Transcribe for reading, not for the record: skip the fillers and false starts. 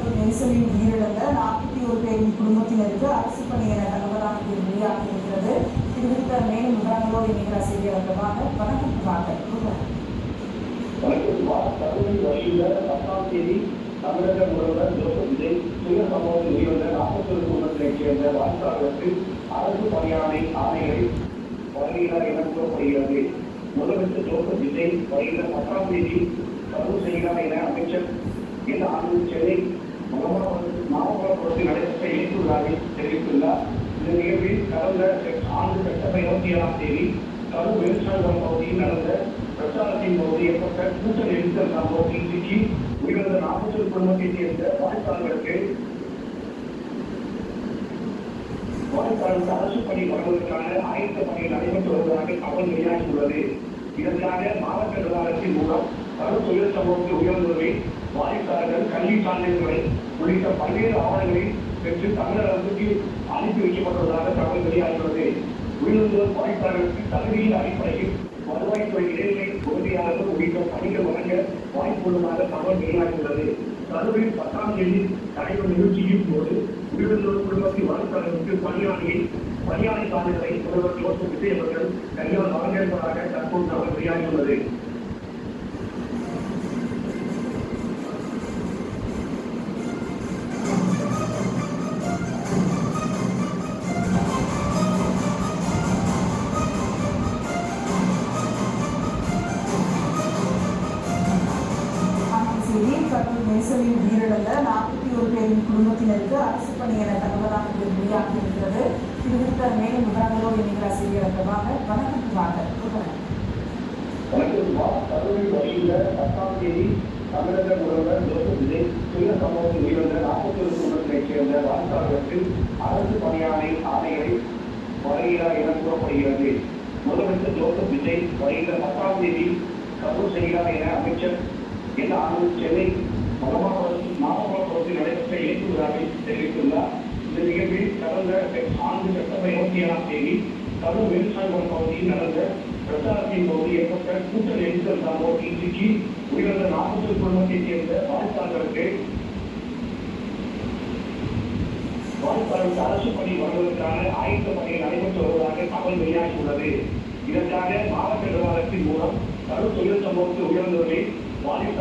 கடும் நெரிசலில் உயிரிழந்த 41 பேரின் குடும்பத்தினருக்கு அரசு பணி என தகவலானது வெளியாகியிருக்கிறது. இது குறித்த மேலும் விவரங்களோடு இணைகிறார் செய்தியாளர் பிரபாகர். வணக்கம் பிரபாகர். வருகின்ற 10ஆம் தேதி தமிழக முதல்வர் ஜோசப் விஜய் சுய சம்பவத்தில் உயிரிழந்த 41 குடும்பத்தைச் சேர்ந்த வாக்காளர்களுக்கு அரசு பணியாளை ஆணைகளை வழங்குகிறார் என கூறப்படுகிறது. முதலமைச்சர் ஜோசப் விஜய் வருகின்ற 10ஆம் தேதி கரூர் செய்கிறார் என அமைச்சர் இந்த ஆண்டு சென்னை மாமல்லபுரத்தில் நடைபெற்ற இணைப்பு விழாவில் தெரிவித்துள்ளார். இந்த நிகழ்வில் கடந்த ஆண்டு செப்டம்பர் 27ஆம் தேதி கரூர் விவசாயம் பகுதியில் நடந்த பிரச்சாரத்தின் போது ஏற்பட்ட கூட்ட நெரிசல் சம்பவத்தில் சிக்கி உயிரிழந்த 41 குடும்பத்தைச் சேர்ந்த வாய்ப்பாளர்களுக்கு அரசு பணி வழங்குவதற்கான ஆயத்த பணிகள் நடைபெற்று வருவதாக தகவல் வெளியாகியுள்ளது. இதற்காக மாவட்ட நிர்வாகத்தின் மூலம் கரூர் தொழில் சம்பவத்தில் உயர்ந்தவர்களை வாய்ப்பாளர்கள் கல்வி சான்றிதழ்களை உள்ளிட்ட பல்வேறு ஆவணங்களை பெற்று தமிழக அரசுக்கு அனுப்பி வைக்கப்பட்டுள்ளதாக தகவல் வெளியாகியுள்ளது. உயிரிழந்தோர் வாய்ப்பாளர்களுக்கு தகுதியின் அடிப்படையில் வருவாய்த்துறை இடைநிலை உதவியாளர்கள் உள்ளிட்ட பணிகள் வழங்க வாய்ப்புள்ளதாக தகவல் வெளியாகியுள்ளது. கரூரில் 10ஆம் தேதி நடைபெறும் நிகழ்ச்சியின் போது உயிரிழந்தோர் குடும்பத்தின் வாய்ப்பாளர்களுக்கு பணியாளை சான்றிதழை முதல்வர் ஜோசப் விஜய் அவர்கள் கையால் வழங்கியிருப்பதாக தற்போது தகவல் வெளியாகியுள்ளது. கடும் நெரிசலில் உயிரிழந்த 41 பேரின் குடும்பத்தினருக்கு அரசு பணி என தகவலானது வெளியாகியிருக்கிறது. இது குறித்த மேலும் விவரங்களோடு இணைகிறார் செய்தியாளர் பிரபாகர். வணக்கம் பிரபாகர். கரூரில் வருகின்ற 10ஆம் தேதி தமிழக முதல்வர் ஜோசப் விஜய் சுய சம்பவத்தில் உயிரிழந்த 41 குடும்பத்தைச் சேர்ந்த வாக்காளர்களுக்கு அரசு பணியாளை ஆணைகளை வழங்குகிறார் என கூறப்படுகிறது. முதலமைச்சர் ஜோசப் விஜய் வருகின்ற 10ஆம் தேதி கரூர் செய்கிறார் என அமைச்சர் இந்த ஆண்டு சென்னை மாமல்லபுரத்தில் நடைபெற்ற இணைப்பு விழாவில் தெரிவித்துள்ளார். இந்த நிகழ்வில் கடந்த ஆண்டு செப்டம்பர் 27ஆம் தேதி கரூர் விவசாயம் பகுதியில் நடந்த பிரச்சாரத்தின் போது ஏற்பட்ட கூட்ட நெரிசல் சம்பவத்தில் சிக்கி உயிரிழந்த 41 குடும்பத்தைச் சேர்ந்த வாய்ப்பாளர்களுக்கு அரசு பணி வழங்குவதற்கான ஆயத்த பணிகள் நடைபெற்று வருவதாக தகவல் வெளியாகியுள்ளது. இதற்காக மாவட்ட நிர்வாகத்தின் மூலம் கரூர் தொழில் சம்பவத்தில் உயர்ந்தவர்களை